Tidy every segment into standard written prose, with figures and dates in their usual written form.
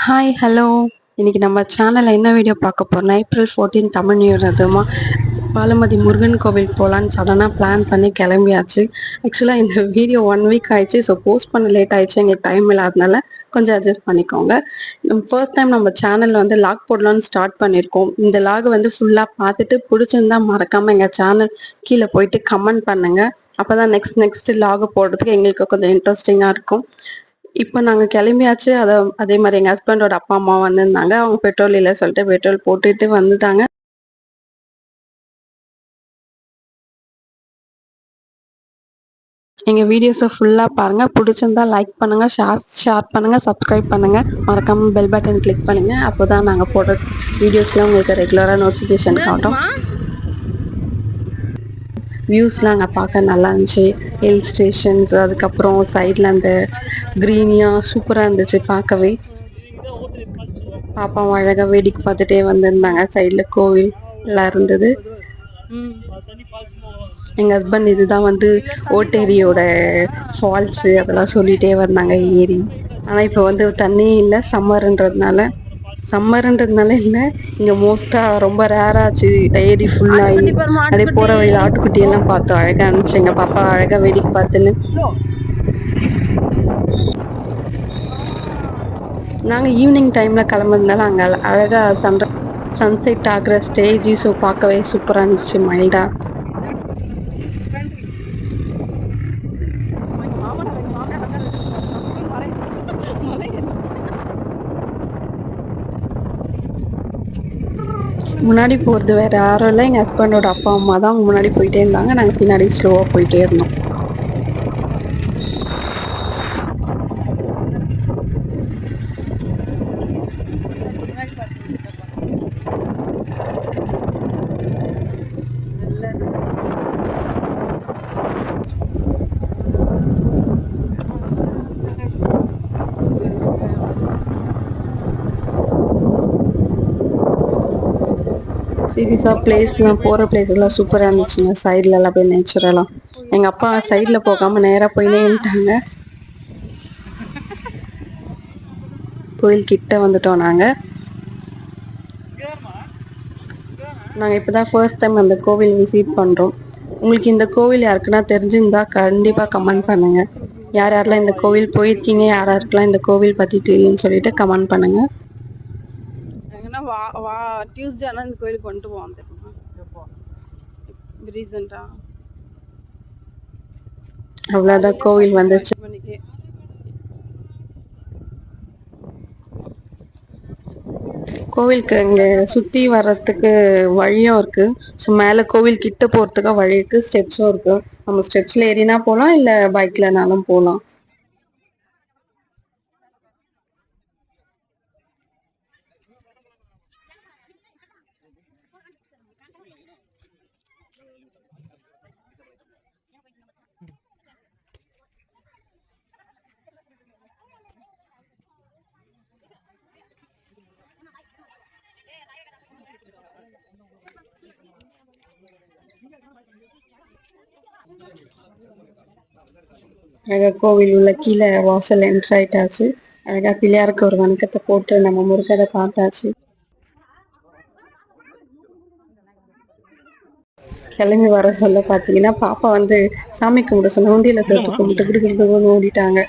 Hi hello. இன்னைக்கு நம்ம சேனலில் என்ன வீடியோ பார்க்க போகிறோம்னா ஏப்ரல் 14 தமிழ் நியூ இயர் அதுமா பாலமதி முருகன் கோவில் போகலான்னு சடனாக பிளான் பண்ணி கிளம்பியாச்சு. ஆக்சுவலாக இந்த வீடியோ 1 வீக் ஆயிடுச்சு. ஸோ போஸ்ட் பண்ண லேட் ஆயிடுச்சு, எங்களுக்கு டைம் இல்லாதனால கொஞ்சம் அட்ஜஸ்ட் பண்ணிக்கோங்க. ஃபர்ஸ்ட் டைம் நம்ம சேனலில் வந்து லாக் போடலான்னு ஸ்டார்ட் பண்ணியிருக்கோம். இந்த லாக் வந்து ஃபுல்லாக பார்த்துட்டு பிடிச்சிருந்தா மறக்காமல் எங்கள் சேனல் கீழே போயிட்டு கமெண்ட் பண்ணுங்கள். அப்போ தான் நெக்ஸ்ட் லாக் போடுறதுக்கு எங்களுக்கு கொஞ்சம் இன்ட்ரெஸ்டிங்காக இருக்கும். இப்போ நாங்கள் கிளம்பியாச்சு. அதே மாதிரி எங்கள் ஹஸ்பண்டோட அப்பா அம்மா வந்திருந்தாங்க. அவங்க பெட்ரோல் இல்லை சொல்லிட்டு பெட்ரோல் போட்டுட்டு வந்துட்டாங்க. எங்கள் வீடியோஸை ஃபுல்லாக பாருங்கள். பிடிச்சிருந்தா லைக் பண்ணுங்கள், ஷேர் பண்ணுங்கள், சப்ஸ்கிரைப் பண்ணுங்கள். மறக்காமல் பெல் பட்டன் கிளிக் பண்ணுங்கள். அப்போ தான் நாங்கள் போடுற வீடியோஸ்லாம் உங்களுக்கு ரெகுலராக நோட்டிஃபிகேஷன் காட்டும். வியூஸ்லாம் அங்கே பார்க்க நல்லா இருந்துச்சு. ஹில் ஸ்டேஷன்ஸ், அதுக்கப்புறம் சைடில் அந்த க்ரீனியாக சூப்பராக இருந்துச்சு பார்க்கவே. பாப்பாவும் அழகாக வேடிக்கை பார்த்துட்டே வந்திருந்தாங்க. சைடில் கோவில் எல்லாம் இருந்தது. எங்கள் ஹஸ்பண்ட் இதுதான் வந்து ஓட்டேரியோட ஃபால்ஸு அதெல்லாம் சொல்லிகிட்டே வந்தாங்க ஏரி. ஆனால் இப்போ வந்து தண்ணி இல்லை, சம்மருன்றதுனால இல்லை, இங்கே மோஸ்ட்டாக ரொம்ப ரேராச்சு. ஏரி ஃபுல்லாகி அப்படியே போகிற வழியில் ஆட்டுக்குட்டியெல்லாம் பார்த்தோம். அழகாக இருந்துச்சு. எங்கள் பாப்பா அழகாக வேடிக்கை பார்த்துன்னு. நாங்கள் ஈவினிங் டைமில் கிளம்புறதுனால அங்கே அழகாக சன்செட் ஆகிற ஸ்டேஜ். ஸோ பார்க்கவே சூப்பராக இருந்துச்சு மைல்டாக. முன்னாடி போகிறது வேறு யாரும் இல்லை, எங்கள் ஹஸ்பண்டோட அப்பா அம்மா தான். அவங்க முன்னாடி போயிட்டே இருந்தாங்க, நாங்கள் பின்னாடி ஸ்லோவாக போயிட்டே இருந்தோம். சீரியஸாக பிளேஸ்லாம் போகிற பிளேஸ்லாம் சூப்பராக இருந்துச்சுங்க. சைட்லலாம் போய் நேச்சுரலாம். எங்கள் அப்பா சைடில் போகாமல் நேராக போயினேன்ட்டாங்க. கோயில் கிட்ட வந்துட்டோம். நாங்கள் இப்போ தான் ஃபர்ஸ்ட் டைம் அந்த கோவில் விசிட் பண்ணுறோம். உங்களுக்கு இந்த கோவில் யாருக்குன்னா தெரிஞ்சிருந்தா கண்டிப்பாக கமெண்ட் பண்ணுங்கள். யார் யாரெல்லாம் இந்த கோவில் போயிருக்கீங்க, யார் யாருக்கெல்லாம் இந்த கோவில் பற்றி தெரியும்னு சொல்லிட்டு கமெண்ட் பண்ணுங்கள். டியூஸ்டே ஆனால் இந்த கோயிலுக்கு கொண்டு போவோம் ரீசெண்டாக. அவ்வளோதான், கோவில் வந்துச்சு. கோவிலுக்கு இங்கே சுற்றி வர்றதுக்கு வழியும் இருக்குது. ஸோ மேலே கோவில் கிட்ட போகிறதுக்கு வழி இருக்குது, ஸ்டெப்ஸும் இருக்குது. நம்ம ஸ்டெப்ஸில் ஏறினா போகலாம், இல்லை பைக்லனாலும் போகலாம். அழகா கோவில் உள்ள கீழே வாசல் என்ட்ரு ஆயிட்டாச்சு. அழகா பிள்ளையாருக்கு ஒரு வணக்கத்தை போட்டு நம்ம முருகரை பார்த்தாச்சு. கிளம்பி வர சொல்ல பார்த்தீங்கன்னா பாப்பா வந்து சாமி கும்பிட சொன்ன உண்டியில தொட்டு கும்பிட்டு கிடுகிடுன்னு ஓடிட்டாங்க.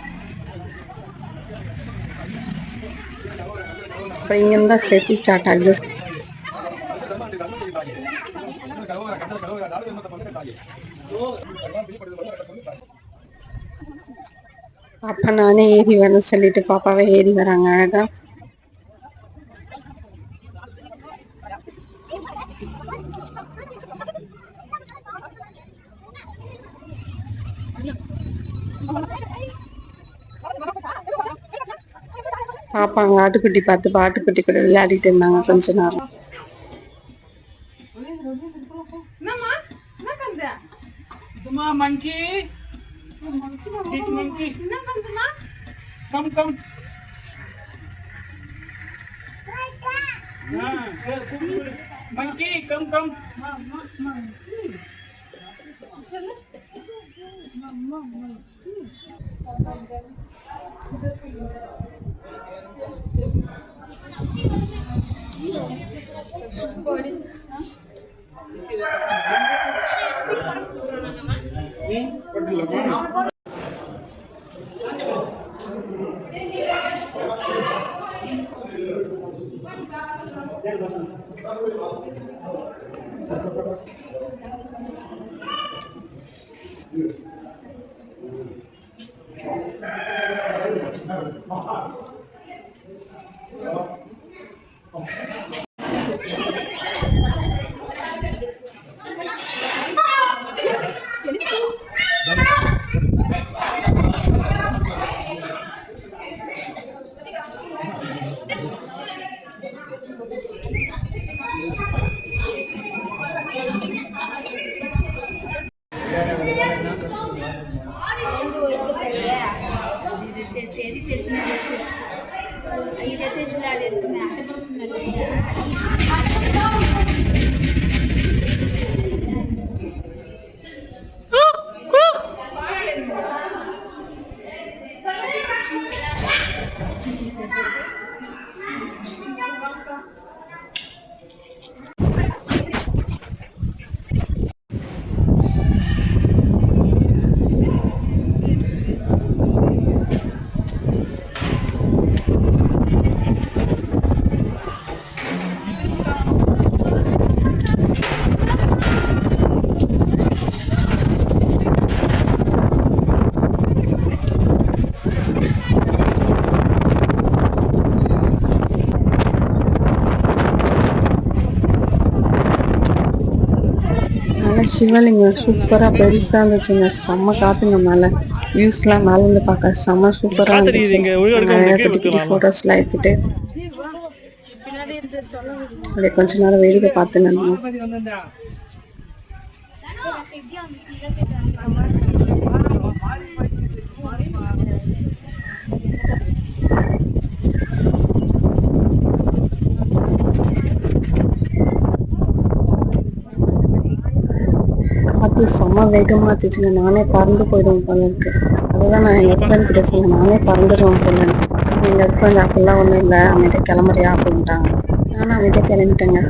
அப்புறம் இங்கேருந்து தான் ஸ்ட்ரெச்சு ஸ்டார்ட் ஆகுது. பாப்பா நானே ஏறி வரேன்னு சொல்லிட்டு பாப்பாவே ஏறி வராங்க அழகா. பாப்பாங்க ஆட்டுக்குட்டி பார்த்து ஆட்டுக்குட்டி கூட விளையாடிட்டு இருந்தாங்க கொஞ்ச நேரம். Monkey. This monkey. Come, come. Monkey, come, come. நல்லா சிவலிங்கம் சூப்பராக பெருசாக இருந்துச்சுங்க. செம்ம காத்துங்க மேலே. வியூஸ்லாம் மேலேருந்து பார்க்க செம்ம சூப்பராக இருந்துச்சு. குட்டி குட்டி ஃபோட்டோஸ்லாம் எடுத்துட்டு அப்படியே கொஞ்ச நேரம் வேடிக்கை பார்த்து நின்னோம். காற்று செம்ம வேகமாக இருந்துச்சுங்க. நானே பறந்து போயிடுவோம் போல இருக்கு. அதுதான் நான் எங்கள் ஹஸ்பண்ட் கிட்ட சொன்னேன், நானே பறந்துடுவோம் போல. எங்கள் ஹஸ்பண்ட் அப்படிலாம் ஒன்றும் இல்லை, அமைதியாக கிளம்புறியா அப்படின்ட்டாங்க. நானும் அமைதியாக கிளம்பிட்டேங்க.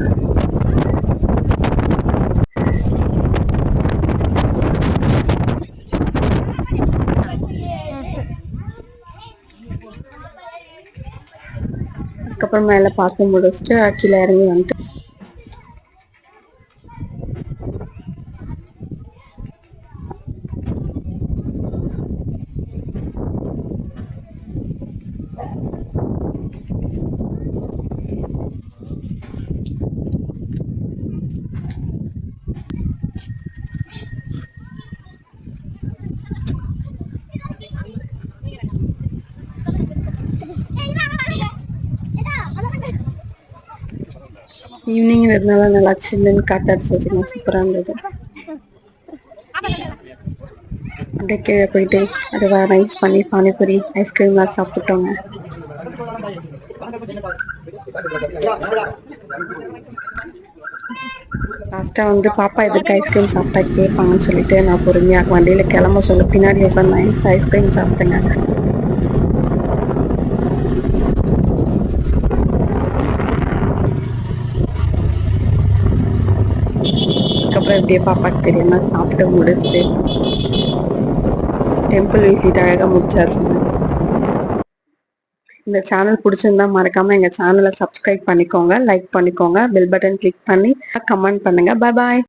அதுக்கப்புறம் மேலே பார்த்து முடிச்சுட்டு கீழே இறங்கி வந்துட்டு ஈவினிங் இருந்தனால நல்லா சில்லுன்னு காத்தாடிச்சு வச்சுக்கோங்க. சூப்பராக இருந்தது. அப்படியே கீழே போயிட்டு அதை ரைஸ் பண்ணி பானிபூரி ஐஸ்கிரீம்லாம் சாப்பிட்டோங்க. லாஸ்ட்டாக வந்து பாப்பா எதுக்கு ஐஸ்கிரீம் சாப்பிட்டா கேட்பாங்கன்னு சொல்லிட்டு நான் பொறுமையாக வண்டியில் கிளம்ப சொல்ல பின்னாடி உட்காந்து ஐஸ்கிரீம் சாப்பிட்டேங்க. அதுக்கப்புறம் எப்படியே பாப்பாக்கு தெரியாம சாப்பிட்டு முடிச்சுட்டு டெம்பிள் விசிட் அழகாக முடிச்சாச்சுங்க. இந்த சேனல் பிடிச்சிருந்தா மறக்காம எங்க சேனலை சப்ஸ்கிரைப் பண்ணிக்கோங்க, லைக் பண்ணிக்கோங்க, பெல் பட்டன் கிளிக் பண்ணி கமெண்ட் பண்ணுங்க. பாய் பாய்.